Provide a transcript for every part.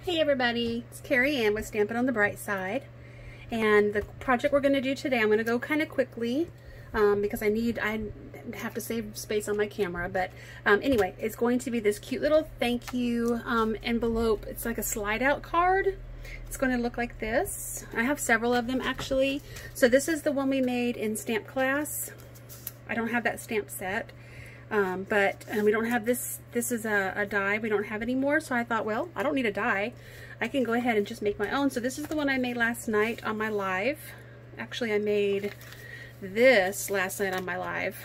Hey everybody, it's Carrie Ann with Stampin' on the Bright Side, and the project we're going to do today, I'm going to go kind of quickly because I have to save space on my camera, but anyway, it's going to be this cute little thank you envelope. It's like a slide out card. It's going to look like this. I have several of them actually. So this is the one we made in stamp class. I don't have that stamp set. But we don't have this. This is a die we don't have anymore, so I thought, well, I don't need a die. I can go ahead and just make my own. So this is the one I made last night on my live. Actually, I made this last night on my live.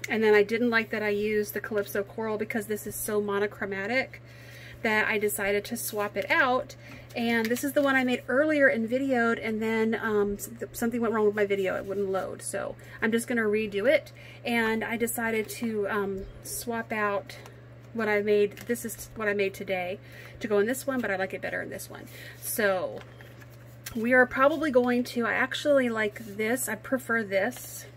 And then I didn't like that I used the Calypso Coral because this is so monochromatic that I decided to swap it out. And this is the one I made earlier and videoed, and then something went wrong with my video. It wouldn't load, so I'm just going to redo it. And I decided to swap out what I made. This is what I made today to go in this one, but I like it better in this one. So we are probably going to, I actually like this. I prefer this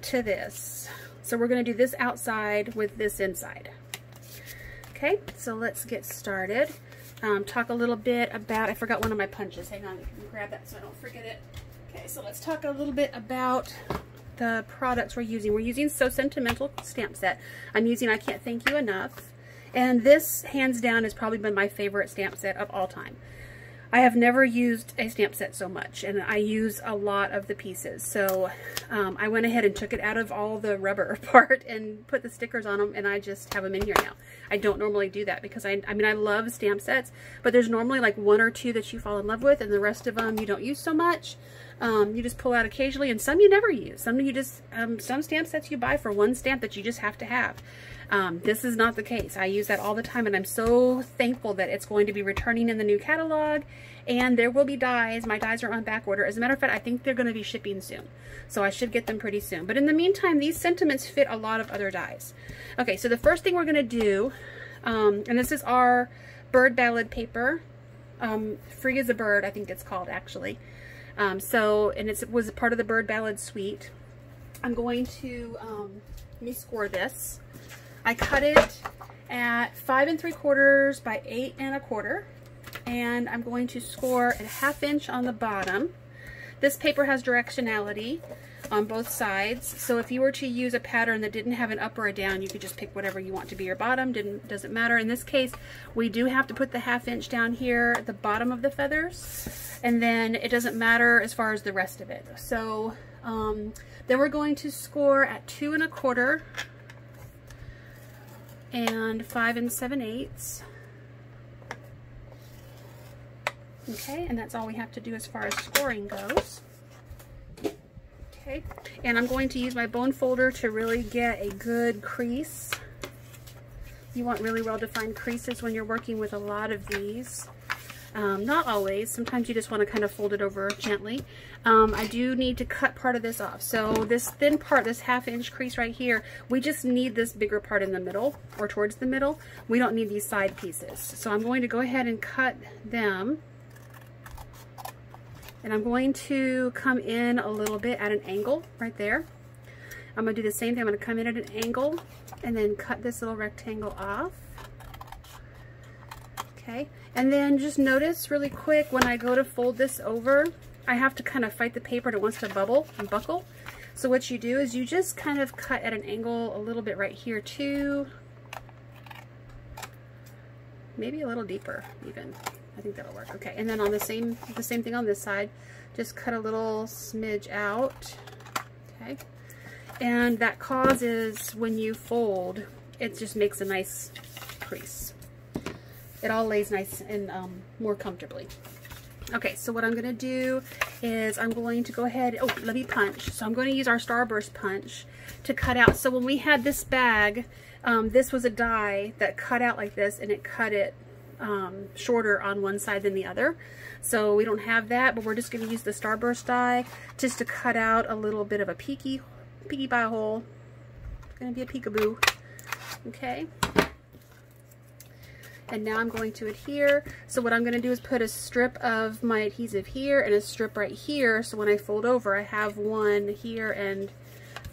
to this. So we're going to do this outside with this inside. Okay, so let's get started. Talk a little bit about, I forgot one of my punches. Hang on, let me grab that so I don't forget it. Okay, so let's talk a little bit about the products we're using. We're using So Sentimental stamp set. I'm using I Can't Thank You Enough. And this, hands down, has probably been my favorite stamp set of all time. I have never used a stamp set so much, and I use a lot of the pieces. So I went ahead and took it out of all the rubber part and put the stickers on them, and I just have them in here now. I don't normally do that because I mean, I love stamp sets, but there's normally like one or two that you fall in love with, and the rest of them you don't use so much. You just pull out occasionally, and some you never use. Some you just, some stamp sets you buy for one stamp that you just have to have. This is not the case. I use that all the time, and I'm so thankful that it's going to be returning in the new catalog, and there will be dies. My dies are on back order. As a matter of fact, I think they're going to be shipping soon, so I should get them pretty soon. But in the meantime, these sentiments fit a lot of other dies. Okay, so the first thing we're going to do, and this is our bird ballad paper, Free as a Bird, I think it's called actually. And it was part of the bird ballad suite. I'm going to let me score this. I cut it at 5 3/4 by 8 1/4, and I'm going to score at 1/2 inch on the bottom. This paper has directionality on both sides, so if you were to use a pattern that didn't have an up or a down, you could just pick whatever you want to be your bottom. Doesn't matter. In this case, we do have to put the 1/2 inch down here at the bottom of the feathers, and then it doesn't matter as far as the rest of it. So then we're going to score at 2 1/4 and 5 7/8. Okay, and that's all we have to do as far as scoring goes. Okay, and I'm going to use my bone folder to really get a good crease. You want really well-defined creases when you're working with a lot of these. Not always. Sometimes you just want to kind of fold it over gently. I do need to cut part of this off. So this thin part, this 1/2 inch crease right here, we just need this bigger part in the middle or towards the middle. We don't need these side pieces. So I'm going to go ahead and cut them. And I'm going to come in a little bit at an angle right there. I'm going to do the same thing. I'm going to come in at an angle and then cut this little rectangle off. Okay, and then just notice really quick when I go to fold this over, I have to kind of fight the paper and it wants to bubble and buckle. So what you do is you just kind of cut at an angle a little bit right here too. Maybe a little deeper even. I think that'll work. Okay, and then on the same thing on this side, just cut a little smidge out. Okay, and that causes when you fold, it just makes a nice crease. It all lays nice and more comfortably. Okay, so what I'm going to do is I'm going to go ahead, oh, let me punch. So I'm going to use our Starburst punch to cut out. So when we had this bag, this was a die that cut out like this, and it cut it shorter on one side than the other. So we don't have that, but we're just going to use the Starburst die just to cut out a little bit of a peeky pie hole. It's going to be a peekaboo. Okay. And now I'm going to adhere. So what I'm going to do is put a strip of my adhesive here and a strip right here, so when I fold over I have one here and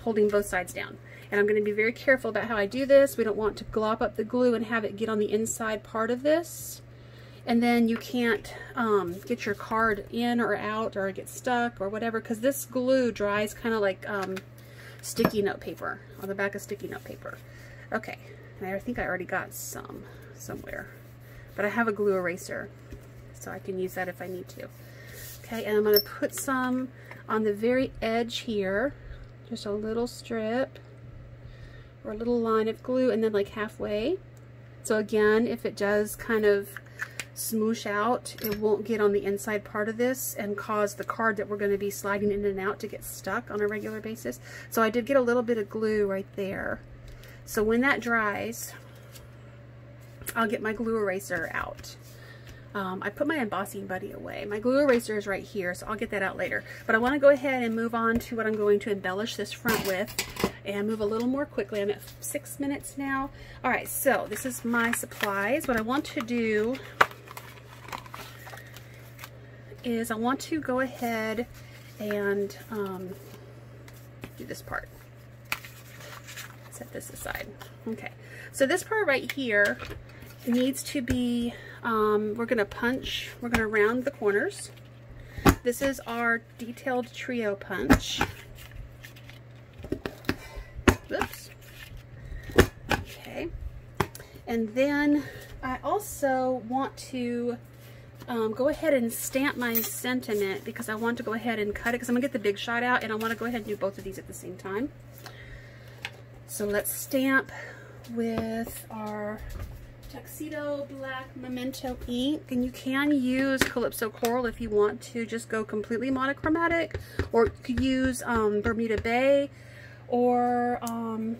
holding both sides down. And I'm going to be very careful about how I do this. We don't want to glop up the glue and have it get on the inside part of this. and then you can't get your card in or out or get stuck or whatever, because this glue dries kind of like sticky note paper, on the back of sticky note paper. Okay, and I think I already got some somewhere, but I have a glue eraser, so I can use that if I need to. Okay, and I'm going to put some on the very edge here, just a little strip or a little line of glue, and then like halfway. So again, if it does kind of smoosh out, it won't get on the inside part of this and cause the card that we're going to be sliding in and out to get stuck on a regular basis. So I did get a little bit of glue right there. So when that dries, I'll get my glue eraser out. I put my embossing buddy away. My glue eraser is right here, so I'll get that out later. But I want to go ahead and move on to what I'm going to embellish this front with and move a little more quickly. I'm at 6 minutes now. All right, so this is my supplies. What I want to do is I want to go ahead and do this part. Set this aside. Okay, so this part right here needs to be, we're going to round the corners. This is our detailed trio punch. Oops. Okay, and then I also want to go ahead and stamp my sentiment, because I want to go ahead and cut it, because I'm going to get the big shot out, and I want to go ahead and do both of these at the same time. So let's stamp with our Tuxedo Black Memento ink, and you can use Calypso Coral if you want to just go completely monochromatic, or you could use Bermuda Bay, or oh,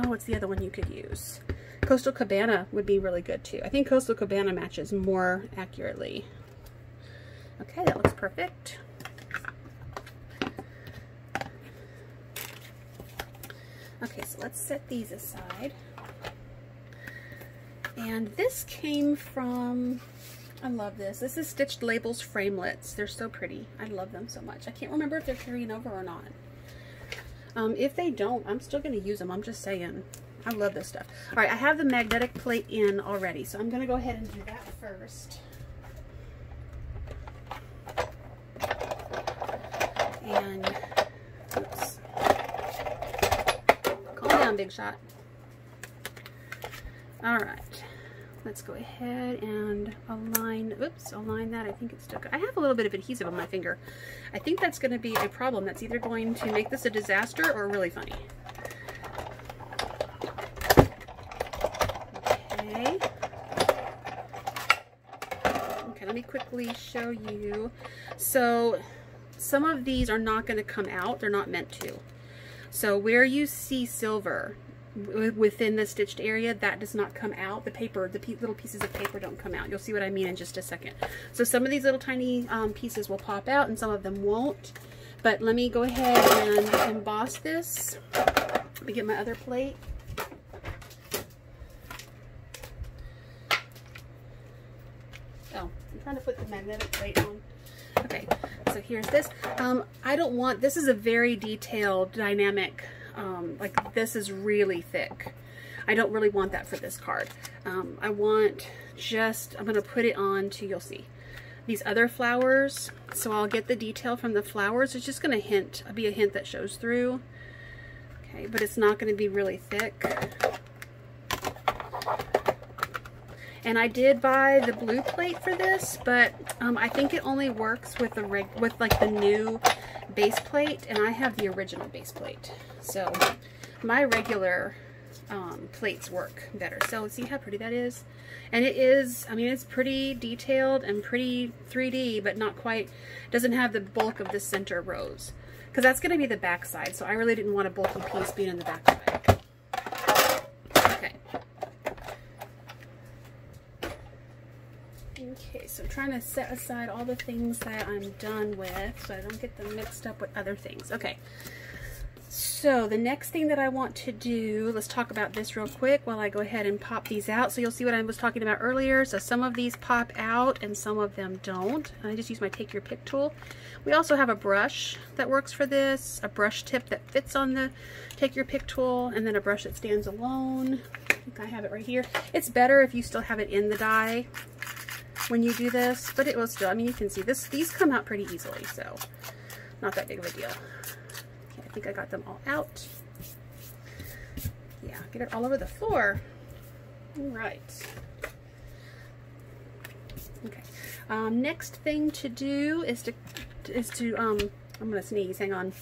what's the other one you could use? Coastal Cabana would be really good too. I think Coastal Cabana matches more accurately. Okay, that looks perfect. Okay, so let's set these aside. And this came from, I love this. This is Stitched Labels Framelits. They're so pretty. I love them so much. I can't remember if they're carrying over or not. If they don't, I'm still going to use them. I'm just saying. I love this stuff. All right, I have the magnetic plate in already, so I'm going to go ahead and do that first. And, oops. Calm down, big shot. All right. Let's go ahead and align, oops, align that. I think it's stuck. I have a little bit of adhesive on my finger. I think that's going to be a problem. That's either going to make this a disaster or really funny. Okay. Okay, let me quickly show you. So some of these are not going to come out. They're not meant to. So where you see silver within the stitched area, that does not come out. The paper, the little pieces of paper don't come out. You'll see what I mean in just a second. So some of these little tiny pieces will pop out and some of them won't. But let me go ahead and emboss this. Let me get my other plate. Oh, I'm trying to put the magnetic plate on. Okay, so here's this. I don't want, this is a very detailed, dynamic, like this is really thick. I don't really want that for this card. I want just, I'm going to put it on to, you'll see, these other flowers. So I'll get the detail from the flowers. It's just going to be a hint that shows through. Okay, but it's not going to be really thick. And I did buy the blue plate for this, but I think it only works with the like the new base plate, and I have the original base plate. So my regular plates work better. So see how pretty that is? And it is, I mean, it's pretty detailed and pretty 3D, but not quite, doesn't have the bulk of the center rows. Because that's going to be the back side, so I really didn't want a bulky piece being in the back side. Okay. Okay, so I'm trying to set aside all the things that I'm done with so I don't get them mixed up with other things. Okay, so the next thing that I want to do, let's talk about this real quick while I go ahead and pop these out. So you'll see what I was talking about earlier. So some of these pop out and some of them don't. I just use my Take Your Pick tool. We also have a brush that works for this, a brush tip that fits on the Take Your Pick tool, and then a brush that stands alone. I think I have it right here. It's better if you still have it in the die. when you do this, but it will still, I mean, you can see this, these come out pretty easily, so not that big of a deal. Okay, I think I got them all out. Yeah, get it all over the floor. All right. Okay. Next thing to do is to I'm gonna sneeze. Hang on.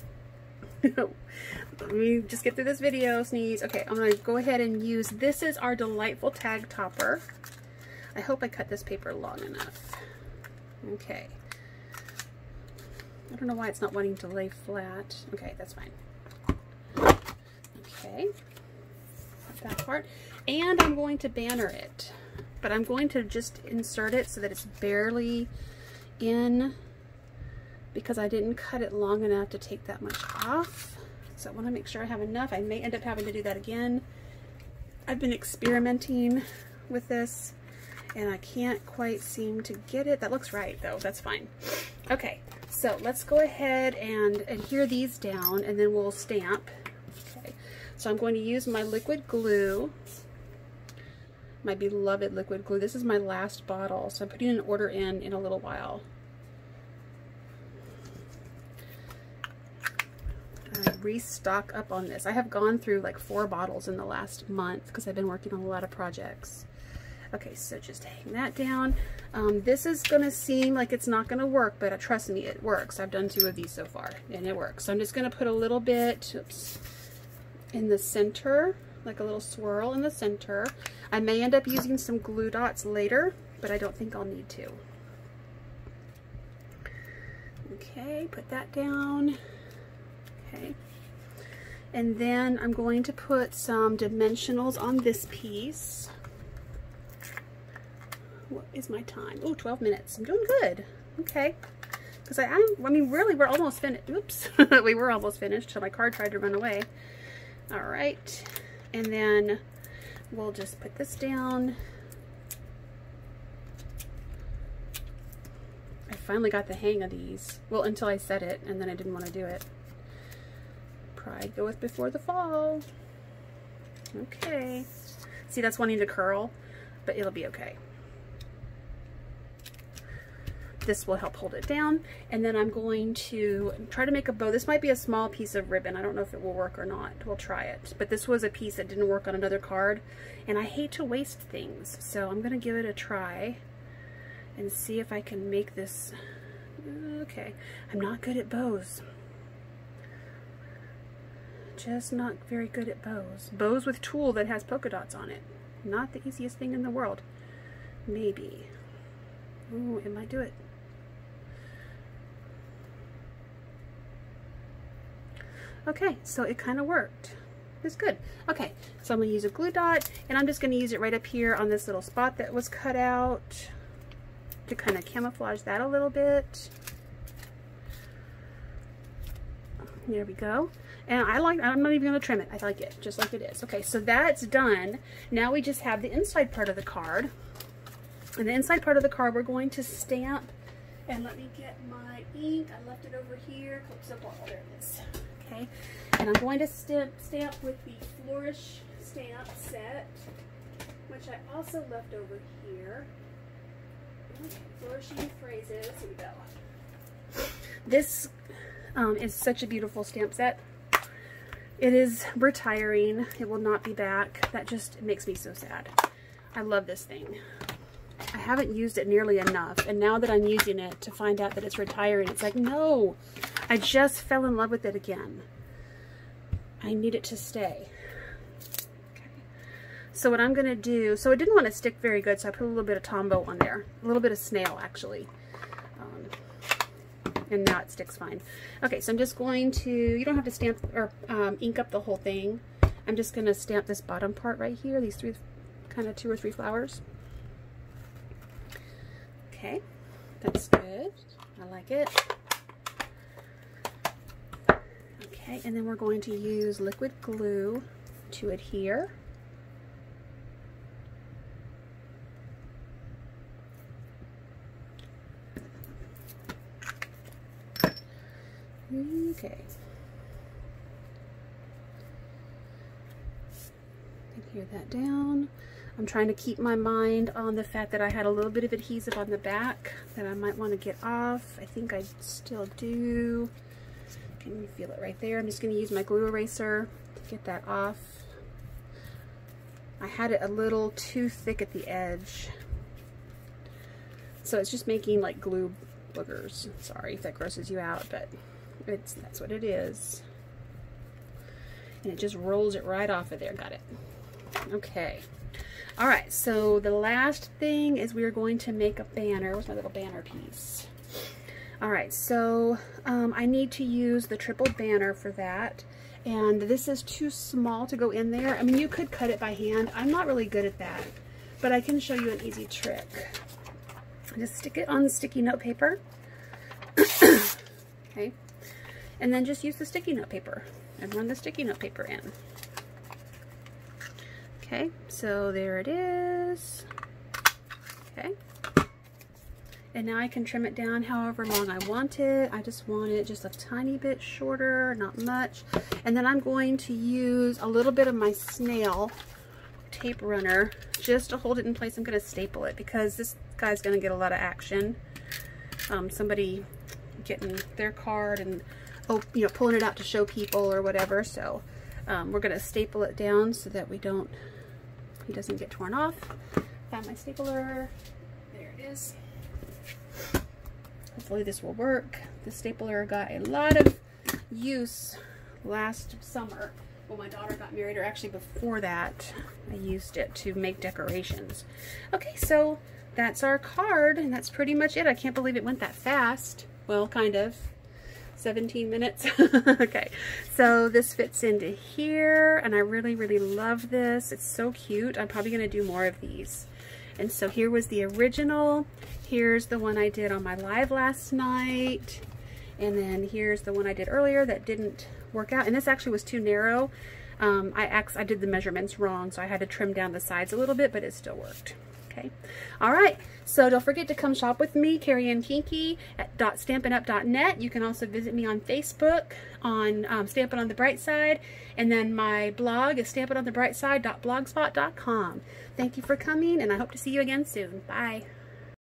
Let me just get through this video. Sneeze. Okay, I'm gonna go ahead and use. This is our delightful tag topper. I hope I cut this paper long enough. Okay. I don't know why it's not wanting to lay flat. Okay, that's fine. Okay. That part. And I'm going to banner it. But I'm going to just insert it so that it's barely in, because I didn't cut it long enough to take that much off. So I want to make sure I have enough. I may end up having to do that again. I've been experimenting with this and I can't quite seem to get it. That looks right though, that's fine. Okay, so let's go ahead and adhere these down and then we'll stamp. Okay, so I'm going to use my liquid glue. My beloved liquid glue. This is my last bottle, so I'm putting an order in a little while. Restock up on this. I have gone through like 4 bottles in the last month because I've been working on a lot of projects. Okay, so just hang that down. This is gonna seem like it's not gonna work, but trust me, it works. I've done 2 of these so far and it works. So I'm just gonna put a little bit, oops, in the center, like a little swirl in the center. I may end up using some glue dots later, but I don't think I'll need to. Okay, put that down. Okay, and then I'm going to put some dimensionals on this piece. What is my time? Oh, 12 minutes. I'm doing good. Okay, because I mean, really, we're almost finished. Oops, we were almost finished till my card tried to run away. All right, and then we'll just put this down. I finally got the hang of these. Well, until I said it, and then I didn't want to do it. Pride goeth before the fall. Okay. See, that's wanting to curl, but it'll be okay. This will help hold it down. And then I'm going to try to make a bow. This might be a small piece of ribbon. I don't know if it will work or not. We'll try it. But this was a piece that didn't work on another card. And I hate to waste things. So I'm going to give it a try and see if I can make this. Okay. I'm not good at bows. Just not very good at bows. Bows with tulle that has polka dots on it. Not the easiest thing in the world. Maybe. Ooh, it might do it. Okay, so it kind of worked. It's good. Okay, so I'm going to use a glue dot, and I'm just going to use it right up here on this little spot that was cut out to kind of camouflage that a little bit. There we go. And I'm not even going to trim it. I like it just like it is. Okay, so that's done. Now we just have the inside part of the card. And the inside part of the card we're going to stamp. And let me get my ink. I left it over here. Clips up all. There it is. Okay, and I'm going to stamp with the Flourish stamp set, which I also left over here. Okay, flourishing phrases. Here we go. This is such a beautiful stamp set. It is retiring. It will not be back. That just makes me so sad. I love this thing. I haven't used it nearly enough, and now that I'm using it to find out that it's retiring, it's like, no, I just fell in love with it again. I need it to stay. Okay. So what I'm going to do, so it didn't want to stick very good, so I put a little bit of Tombow on there. A little bit of snail, actually. And now it sticks fine. Okay, so I'm just going to, you don't have to stamp or ink up the whole thing. I'm just going to stamp this bottom part right here, these 3, kind of 2 or 3 flowers. Okay, that's good. I like it. Okay, and then we're going to use liquid glue to adhere. Okay. Adhere that down. I'm trying to keep my mind on the fact that I had a little bit of adhesive on the back that I might want to get off. I think I still do. Can you feel it right there? I'm just going to use my glue eraser to get that off. I had it a little too thick at the edge. So it's just making like glue boogers. Sorry if that grosses you out, but that's what it is. And it just rolls it right off of there. Got it. Okay. All right, so the last thing is we are going to make a banner. Where's my little banner piece? All right, so I need to use the triple banner for that. And this is too small to go in there. I mean, you could cut it by hand. I'm not really good at that, but I can show you an easy trick. Just stick it on the sticky note paper. Okay. And then just use the sticky note paper and run the sticky note paper in. Okay, so there it is. Okay. And now I can trim it down however long I want it. I just want it just a tiny bit shorter, not much. And then I'm going to use a little bit of my snail tape runner just to hold it in place. I'm going to staple it because this guy's going to get a lot of action. Somebody getting their card and pulling it out to show people or whatever. So we're going to staple it down so that he doesn't get torn off. Found my stapler. There it is. Hopefully this will work. The stapler got a lot of use last summer when my daughter got married, or actually before that. I used it to make decorations. Okay, so that's our card, and that's pretty much it. I can't believe it went that fast. Well, kind of. 17 minutes. Okay, so this fits into here, and I really, really love this. It's so cute. I'm probably going to do more of these. And so here was the original. Here's the one I did on my live last night. And then here's the one I did earlier that didn't work out. And this actually was too narrow. I did the measurements wrong, so I had to trim down the sides a little bit, but it still worked. Okay. All right. So don't forget to come shop with me, Carrie Ann Kinky, at stampinup.net. You can also visit me on Facebook on Stampin' on the Bright Side. And then my blog is stampinonthebrightside.blogspot.com. Thank you for coming, and I hope to see you again soon. Bye.